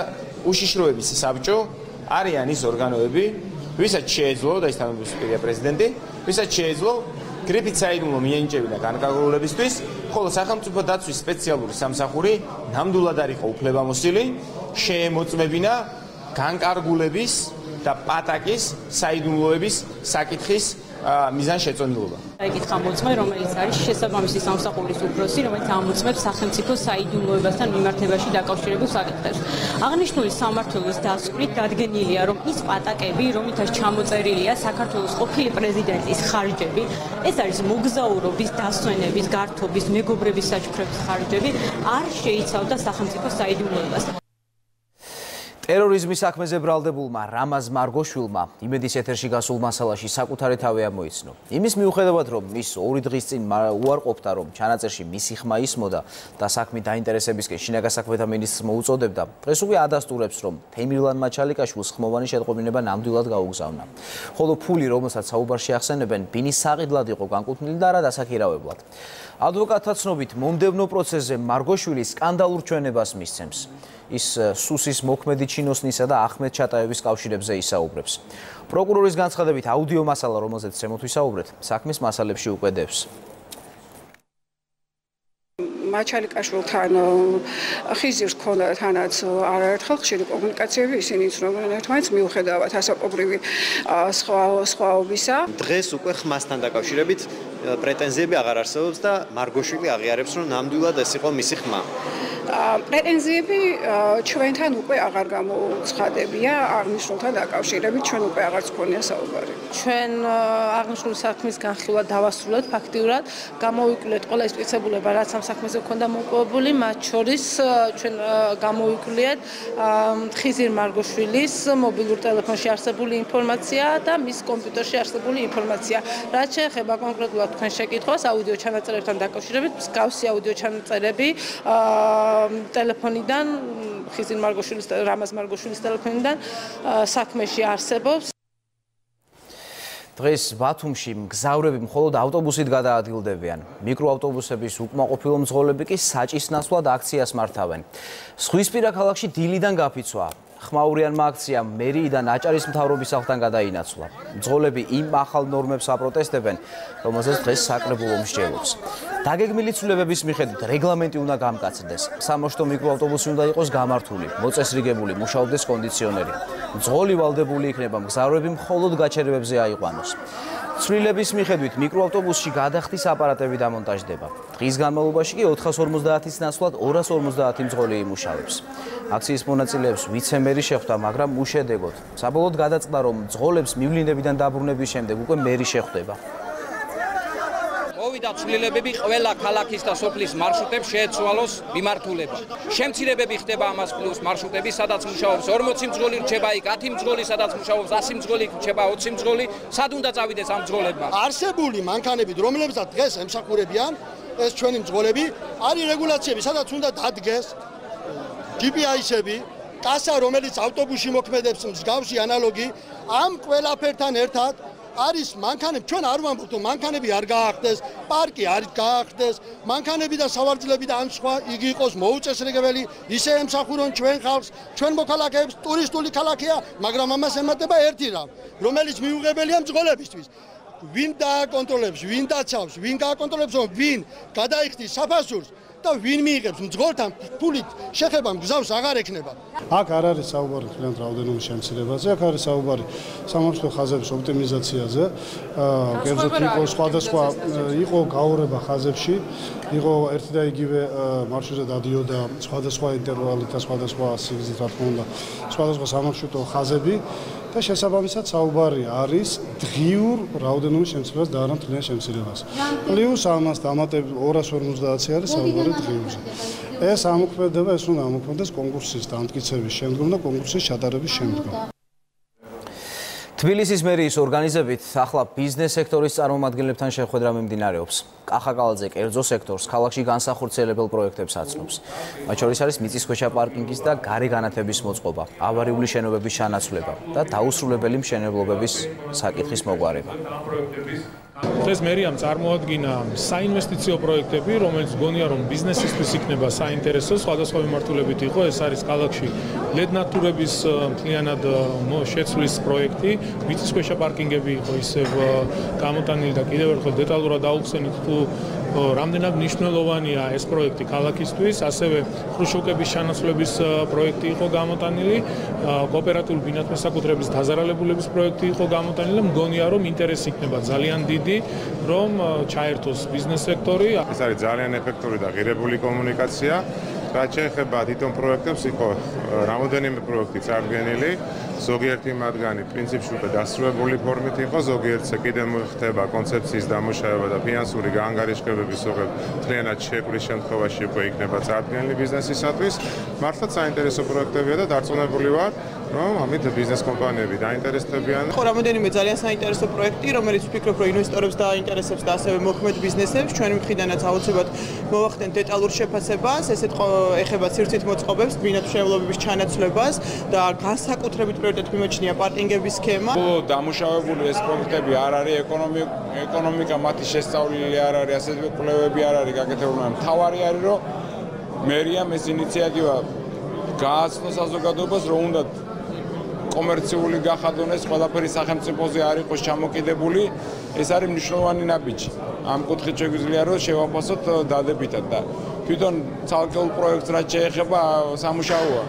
უშიშროების საბჭო არიან ის ორგანოები, ვისაც შეეძლო და ის თანამდებობისპირია პრეზიდენტი, ვისაც შეეძლო გრიფით საიდუმლო მიენიჭებინა განკარგულებისთვის, ხოლო სახელმწიფო დაცვის სპეციალური სამსახური ნამდვილად არ იყო უფლებამოსილი, შეემოწმებინა განკარგულების და პატაკის საიდუმლოების საკითხის მიზანშეწონილობა. ეკითხა მოწმე, რომელიც არის შესაბამისი სამსახურის უფროსი, რომელიც ამოწმებს სახელმწიფო საიდუმლოებასთან მიმართებაში დაკავშირებულ საკითხებს. აღნიშნული სამმართველოს დასკვნით დადგენილია, რომ ის პატაკები, რომლითაც ჩამოწერილია საქართველოს ყოფილი პრეზიდენტის ხარჯები, ეს არის მოგზაურობის, დასვენების, გართობის, მეგობრების საჩუქრების ხარჯები, არ შეიცავდა სახელმწიფო საიდუმლოებას. ტერორიზმის საქმეზე ბრალდებულმა რამაზ მარგოშვილმა იმედის ეთერში გასულ მასალაში საკუთარი თავი ამოიცნო. იმის მიუხედავად, რომ მის 2 დღის წინ უარყოფდა, რომ ჩანაწერში მისი ხმა ისმოდა და საქმით დაინტერესებისკენ შინაგან საქმეთა მინისტრს მოუწოდებდა, დღეს უკვე ადასტურებს, რომ თემირლან მაჩალიკაშვილს ხმოვანი შეტყობინება ნამდვილად გაუგზავნა. ხოლო ფული, რომელსაც საუბარში ახსენებენ, ბინის საყიდლად იყო განკუთვნილი და არა დასაქირავებლად. ადვოკატთა ცნობით, მომდევნო პროცესზე მარგოშვილი სკანდალურ ჩვენებას მისცემს. ის სუსის მოქმედი ჩინოსნისა და ახმედ ჩატაევის კავშირებზე ისაუბრებს. პროკურორის განცხადებით, აუდიო მასალა, რომელზეც ზემოთ ვისაუბრეთ, საქმის მასალებში უკვე დევს. მაჩალიკაშვილთან ხიზირს ჰქონდა თანაც არაერთხელ ხშირი კომუნიკაციები, ისინი იცნობენ ერთმანეთს მიუხედავად ასაკობრივი სხვაობისა. დღეს უკვე ხმასთან დაკავშირებით პრეტენზიები აღარ არსებობს და მარგოშვილი აღიარებს, რომ ნამდვილად ეს იყო მისი ხმა. პრეტენზიები ჩვენთან უკვე აღარ გამოუცხადებია, აღნიშნულთან დაკავშირებით ჩვენ უკვე აღარც გქონია საუბარი. ჩვენ აღნიშნული საქმის განხილვა დავასრულეთ ფაქტიურად, გამოვიკვლიეთ ყველა ის პრინციპულება, რაც ამ საქმეზე ქონდა მოპოვებული, მათ შორის ჩვენ გამოვიკვლიეთ ხიზირ მარგოშვილის მობილურ ტელეფონში არსებული ინფორმაცია და მის კომპიუტერში არსებული ინფორმაცია. რაც შეეხება კონკრეტულად თქვენ შეკითხვას აუდიო ჩანაწერებთან დაკავშირებით, მსგავსი აუდიო ჩანაწერები ტელეფონიდან ხიზირ მარგოშვილის რამაზ მარგოშვილის ტელეფონიდან საქმეში არსებობს. დღეს ბათუმში მგზავრები მხოლოდ ავტობუსით გადაადგილდებიან. მიკროავტობუსების უკმაყოფილო მძღოლები კი საჭის ნაცვლად აქციას მართავენ. ზღვისპირა ქალაქში დილიდან გაფიცვა. ხმაურიანმა აქციამ მერიიდან აჭარის მთავრობის სახლთან გადაინაცვლა. მძღოლები იმ ახალ ნორმებს აპროტესტებენ, რომელზეც დღეს საკრებულო მსჯელობს. დაგეგმილი ცვლილებების მიხედვით რეგლამენტი უნდა გამკაცდეს. სამოშთო მიკროავტობუსი უნდა იყოს გამართული, მოწესრიგებული, მუშაობდეს კონდიციონერი. მძღოლი ვალდებული იქნება მგზავრები მხოლოდ გაჩერებებზე აიყვანოს. ცვლილების მიხედვით მიკროავტობუსში გადახდის აპარატები დამონტაჟდება. დღის განმავლობაში კი 450-ის ნაცვლად 250 მძღოლი იმუშავებს. აქციის მონაწილეებს ვიცე-მერი შეხვდა, მაგრამ უშედეგოდ. საბოლოოდ გადაწყდა, რომ მძღოლებს მივლინებიდან დაბრუნების შემდეგ უკვე მერი შეხვდება. მოვიდა ცვლილებები ყველა ქალაქის და სოფლის მარშრუტებს შეეცვალოს მიმართულება. შემცირებები ხდება ამას პლუს მარშრუტები, სადაც მუშაობს 40 მძღოლი რჩება იქ 10 მძღოლი, სადაც მუშაობს 100 მძღოლი რჩება 20 მძღოლი. სად უნდა წავიდეს ამ მძღოლებმა? არსებული მანქანები, რომლებსაც დღეს ემსახურებიან, ეს ჩვენი მძღოლები, არის რეგულაციები, სადაც უნდა დადგეს GPS-ები, კასა, რომელიც ავტობუსში მოქმედებს მსგავსი ანალოგი, ამ ყველაფერთან ერთად არის მანქანები, ჩვენ არ ვამბობთ, რომ მანქანები არ გაახდეს, პარკი არ გაახდეს, მანქანები და სავარძლები და ან სხვა იგი იყოს მოუწესრიგებელი, ისე ემსახურონ ჩვენ ხალხს, ჩვენ მოქალაქეებს, ტურისტული ქალაქია, მაგრამ ამას ემატება ერთი რამ, რომელიც მიუღებელია მძღოლებისთვის. ვინ დააკონტროლებს, ვინ დაცავს, ვინ გააკონტროლებს, ვინ გადაიხდის საფასურს, და ვინ მიიღებს მძღოლთან ფულით შეხება მგზავს აღარ ექნება. აქ არ არის საუბარი თქვენ რაოდენობის შემცირებაზე, აქ არის საუბარი სამართლო ხაზების ოპტიმიზაციაზე. კერძოდ იყო სხვადასხვა იყო გაურება ხაზებში, იყო ერთი და იგივე მარშრუტზე დადიოდა სხვადასხვა ინტერვალით და სხვადასხვა სიგრძით, რა თქმა უნდა, სხვადასხვა სამარშრუტო ხაზები და შესაბამისად საუბარი არის დღიურ რაოდენობის შემცირებას და არა მთლიან შემცირებას. პლუს ამას დამატებით 250-ზე არის საუბარი დღიურზე. ეს ამოქმედება, ეს უნდა ამოქმედდეს კონკურსის დამტკიცების შემდგომ და კონკურსის ჩატარების შემდგომ. თბილისის მერიის ორგანიზებით ახლა ბიზნეს სექტორის წარმომადგენლებთან შეხვედრა მიმდინარეობს. კახაკალაძე კერძო სექტორს ქალაქში განსახორციელებელ პროექტებს აცნობს. მათ შორის არის მიწისქვეშა პარკინგის და გარე განათების მოწყობა, ავარიული შენობების შანაცვლება და დაუსრულებელი მშენებლობების საკითხის მოგვარება. დღეს მერიამ წარმოადგინა საინვესტიციო პროექტები, რომელიც გონია რომ ბიზნესისთვის იქნება საინტერესო, სხვადასხვა მიმართულებით იყო. ეს არის ქალაქში ლედნატურების მთლიანად შეცვლის პროექტი, მიწისქვეშა პარკინგები იყო ისევ გამოტანილი და კიდევ ერთხელ დეტალურად აუხსენით თუ რამდენად მნიშვნელოვანია ეს პროექტი ქალაქისთვის, ასევე ხრუშოკების შანაცვლების პროექტი იყო გამოტანილი, კოოპერატიული ბინათმესაკუთრების დაზარალებულების პროექტი იყო გამოტანილი. მგონია რომ ინტერესი იქნება ძალიან დიდი, რომ ჩაერთოს ბიზნეს სექტორი. ეს არის ძალიან ეფექტური და ღირებული კომუნიკაცია. რაც შეეხება თვითონ პროექტებს, იყო რამოდენიმე პროექტი წარდგენილი. ზოგიერთი მათგანი პრინციპში უკვე დასრულებული ფორმით იყო, ზოგიერთზე კიდევ ხდება კონცეფციის დამუშავება და ფინანსური გაანგარიშებების მთლიანად შეკვრის შემთხვევაში უკვე იქნება წარდგენილი ბიზნესისათვის. მართლაც საინტერესო პროექტებია და დარწმუნებული ვარ, რომ ამით ბიზნეს კომპანიები დაინტერესდებიან. ხო, რამოდენიმე ძალიან საინტერესო პროექტი, რომელიც ვფიქრობ, რომ ინვესტორებს დააინტერესებს და ასევე მოქმედ ბიზნესებს, ჩვენი მხრიდანაც აუცილებლად მოვახდენთ დეტალურ შეფასებას, ესეთ ეხება სივრცით მოწყობებს, ბინათმშენებლობების ჩანაცვლებას და განსაკუთრებით პრიორიტეტი მიმოჩნია პარკინგების სქემა. დამუშავებული ეს პროექტები არ არის ეკონომიკა მათი შესწავლილი არ არის, ასეთვე კვლევები არ არის გაკეთებული. მთავარი არის, რომ მერიამ ეს ინიციატივა გააცნო საზოგადოებას, რომ უნდა კომერციული გახადონ ეს ყველაფერი სახელმწიფოზე არ იყოს ჩამოკიდებული. ეს არის მნიშვნელოვანი ნაბიჯი. ამ კუთხით შეგვიძლია რომ შევაფასოთ დადებითად და თვითონ ცალკეულ პროექტს რაც შეეხება სამუშაოა.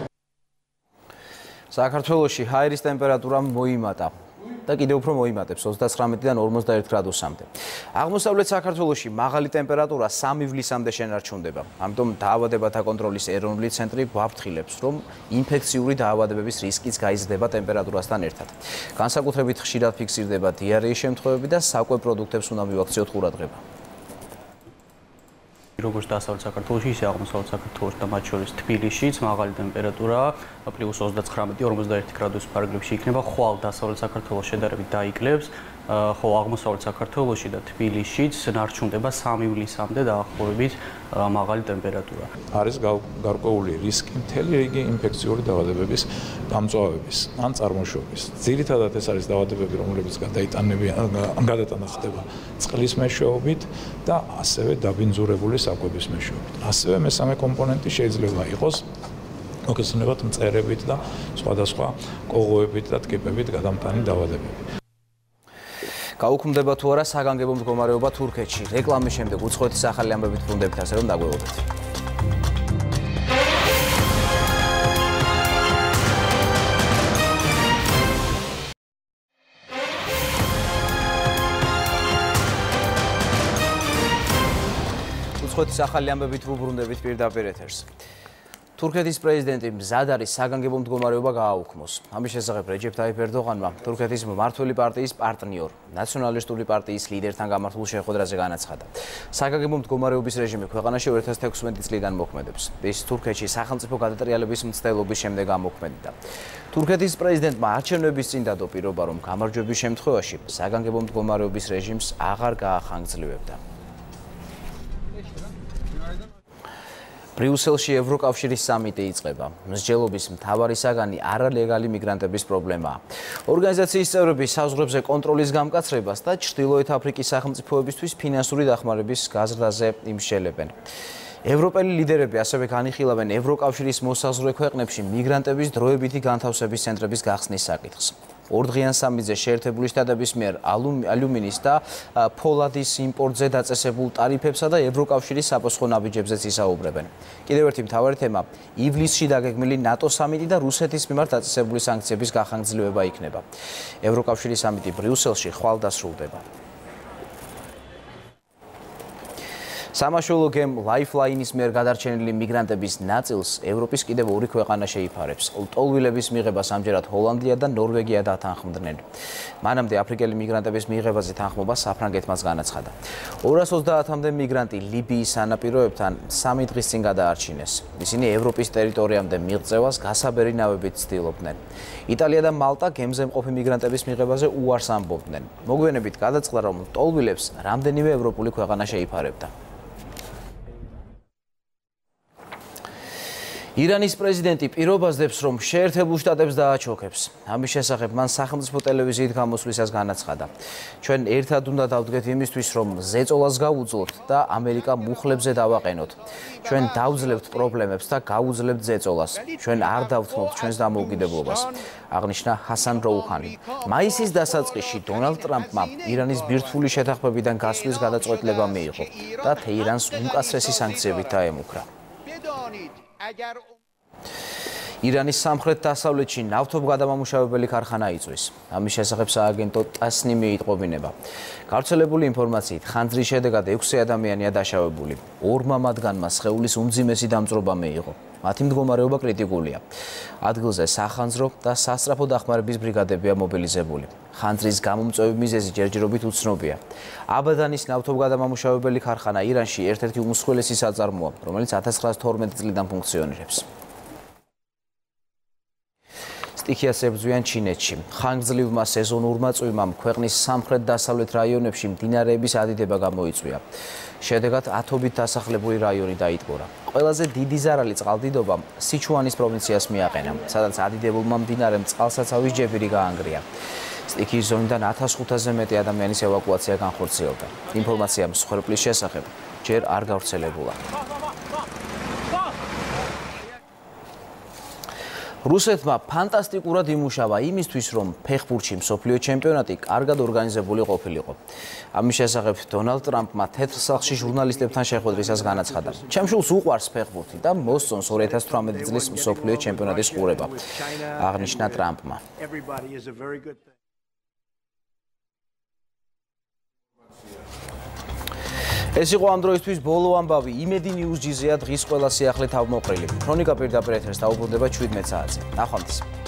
საქართველოში ჰაერის ტემპერატურა მოიმატა და კიდევ უფრო მოიმატებს 39-დან 41 გრადუსამდე. აღმოსავლეთ საქართველოში მაღალი ტემპერატურა 3 ივლისამდე შენარჩუნდება. ამიტომ დაავადებათა კონტროლის ეროვნული ცენტრი გვაფრთხილებს, რომ ინფექციური დაავადებების რისკიც გაიზრდება ტემპერატურასთან ერთად. განსაკუთრებით ხშირად ფიქსირდება დიარეის შემთხვევები და საკვე პროდუქტებს უნდა მივაქციოთ ყურადღება. როგორც დასავლეთ საქართველოში, ისე აღმოსავლეთ საქართველოში და მათ შორის თბილისშიც მაღალი ტემპერატურა +29-41 გრადუს ფარგლებში იქნება, ხვალ დასავლეთ საქართველოს შედარებით დაიკლებს, ხოლო აღმოსავლეთ საქართველოში და თბილისშიც ნარჩუნდება 3 ივლისამდე დაახლოებით მაღალი ტემპერატურა. არის გარკვეული რისკი მთელი რიგი ინფექციური დაავადებების გამწვავების ან წარმოშობის. ძირითადად ეს არის დაავადებები, რომლებიც გადატანა ხდება წყლის მეშვეობით და ასევე დაბინძურებული საკვების მეშვეობით. ასევე მესამე კომპონენტი შეიძლება იყოს მოგესალმებით მწერებით და სხვადასხვა კოღოებით და ტკიპებით გადამტანი დაავადებები. გაუქმდება თუ არა საგანგებო მდგომარეობა თურქეთში. რეკლამის შემდეგ უცხოეთის ახალი ამბებით ბრუნდებით, ასე რომ დაგვეუბნებით. უცხოეთის ახალი ამბებით ბრუნდებით პირდაპირ ეთერს. თურქეთის პრეზიდენტი მზად არის საგანგებო მდგომარეობა გააუქმოს. ამის შესახებ რეჯეფ ტაიფ ერდოღანმა თურქეთის მმართველი პარტიის პარტნიორ ნაციონალისტური პარტიის ლიდერთან გამართულ შეხვედრაზე განაცხადა. საგანგებო მდგომარეობის რეჟიმი ქვეყანაში 2016 წლიდან მოქმედებს. ის თურქეთში სახელმწიფო გადატრიალების მცდელობის შემდეგ ამოქმედდა. თურქეთის პრეზიდენტმა არჩევნების წინ დადო პირობა, რომ გამარჯვების შემთხვევაში საგანგებო მდგომარეობის რეჟიმს აღარ გაახანგრძლივებდა. ბრიუსელში ევროკავშირის სამიტი იწყება. მსჯელობის მთავარი საგანი არალეგალი მიგრანტების პრობლემაა. ორგანიზაციის წევრები საზღვრებზე კონტროლის გამკაცრებას და ჩრდილოეთ აფრიკის სახელმწიფოებისთვის ფინანსური დახმარების გაზრდაზე იმსჯელებენ. ევროპელი ლიდერები ასევე განიხილავენ ევროკავშირის მოსაზღვრე ქვეყნებში მიგრანტების დროებითი განთავსების ცენტრების გახსნის საკითხს. ორდღიან სამიზზე შეერთებული შტატების მიერ ალუმინის და ფოლადის იმპორტზე დაწესებულ ტარიფებსა და ევროკავშირის საპასუხო ნაბიჯებზეც ისაუბრებენ. კიდევ ერთი მთავარი თემა ივლისში დაგეგმილი ნატო სამიტი და რუსეთის მიმართ დაწესებული სანქციების გახანგრძლივება იქნება. ევროკავშირის სამიტი ბრიუსელში ხვალ დასრულდება. სამაშველო გემ Lifeline-ის მიერ გადარჩენილი მიგრანტების ნაწილს ევროპის კიდევ ორი ქვეყანა შეიფარებს. ტოლვილების მიღებას ამჯერად ჰოლანდია და ნორვეგია დათანხმდნენ. მანამდე აფრიკელი მიგრანტების მიღებაზე თანხმობა საფრანგეთმაც განაცხადა. 230-მდე მიგრანტი ლიბიის სანაპიროებთან 3 დღის წინ გადაარჩინეს. ისინი ევროპის ტერიტორიამდე მიღწევას გასაბერი ნავებით ცდილობდნენ. იტალია და მალტა გემზე მყოფი მიგრანტების მიღებაზე უარს ამბობდნენ. მოგვიანებით გადაწყდა, რომ ტოლვილებს რამდენიმე ევროპული ქვეყანა შეიფარებდა. ირანის პრეზიდენტი პირობას დებს, რომ შეერთებულ შტატებს დააჩოქებს. ამის შესახებ მან სახელმწიფო ტელევიზიით გამოსვლისას განაცხადა. ჩვენ ერთად უნდა დავდგეთ იმისთვის, რომ ზეწოლას გავუძლოთ და ამერიკა მუხლებზე დავაყენოთ. ჩვენ დავძლებთ პრობლემებს და გავუძლებთ ზეწოლას. ჩვენ არ დავთმობთ ჩვენს დამოუკიდებლობას, აღნიშნა ჰასან როუჰანი. მაისის დასაწყისში დონალდ ტრამპმა ირანის ბირთვული შეთანხმებიდან გასვლის გადაწყვეტილება მიიღო და თეირანს უმკაცრესი სანქციებით დაემუქრა. ირანის სამხრეთ-დასავლეთში ნავთობგადამამუშავებელი ქარხანა იწვის. ამის შესახებ სააგენტო ტასნიმი იტყობინება. გავრცელებული ინფორმაციით, ხანძრის შედეგად 6 ადამიანია დაშავებული. 2 მათგანმა სხეულის უმძიმესი დამწვრობა მიიღო. მათი მდგომარეობა კრიტიკულია. ადგილზე სახანძრო და სასწრაფო დახმარების ბრიგადებია მობილიზებული. ხანძრის გამომწვევი მიზეზი ჯერჯერობით უცნობია. აბადანის ნავთობგადამამუშავებელი ქარხანა ირანში ერთ-ერთი უმსხვილესი საწარმოა, რომელიც 1912 წლიდან ფუნქციონირებს. სტიქიას ებრძვიან ჩინეთში. ხანგრძლივმა სეზონურმა წვიმამ ქვეყნის სამხრეთ-დასავლეთ რაიონებში მდინარეების ადიდება გამოიწვია. შედეგად ათობით დასახლებული რაიონი დაიტბორა. ყველაზე დიდი ზარალი წყალდიდობამ სიჩუანის პროვინციას მიაყენა, სადაც ადიდებულმა მდინარემ წყალსაცავის ჯებირი გაანგრია. სტიქიის ზონიდან 1500-ზე მეტი ადამიანის ევაკუაცია განხორციელდა. ინფორმაცია მსხვერპლის შესახებ ჯერ არ გავრცელებულა. რუსეთმა ფანტასტიკურად იმუშავა იმისთვის, რომ ფეხბურთში მსოფლიო ჩემპიონატი კარგად ორგანიზებული ყოფილიყო. ამის შესახებ დონალდ ტრამპმა თეთრ სახლში ჟურნალისტებთან შეხვედრისას განაცხადა. ჩემშულს უყვარს ფეხბურთი და მოსწონს 2018 წლის მსოფლიო ჩემპიონატის ყურება, აღნიშნა ტრამპმა. ეს იყო ამ დროისთვის ბოლო ამბავი. imedi.ge-ია დღის ყველა სიახლე თავმოყრილი. ქრონიკა პირდაპირ ეთერს დაუბრუნდება 17 საათზე. ნახვამდის.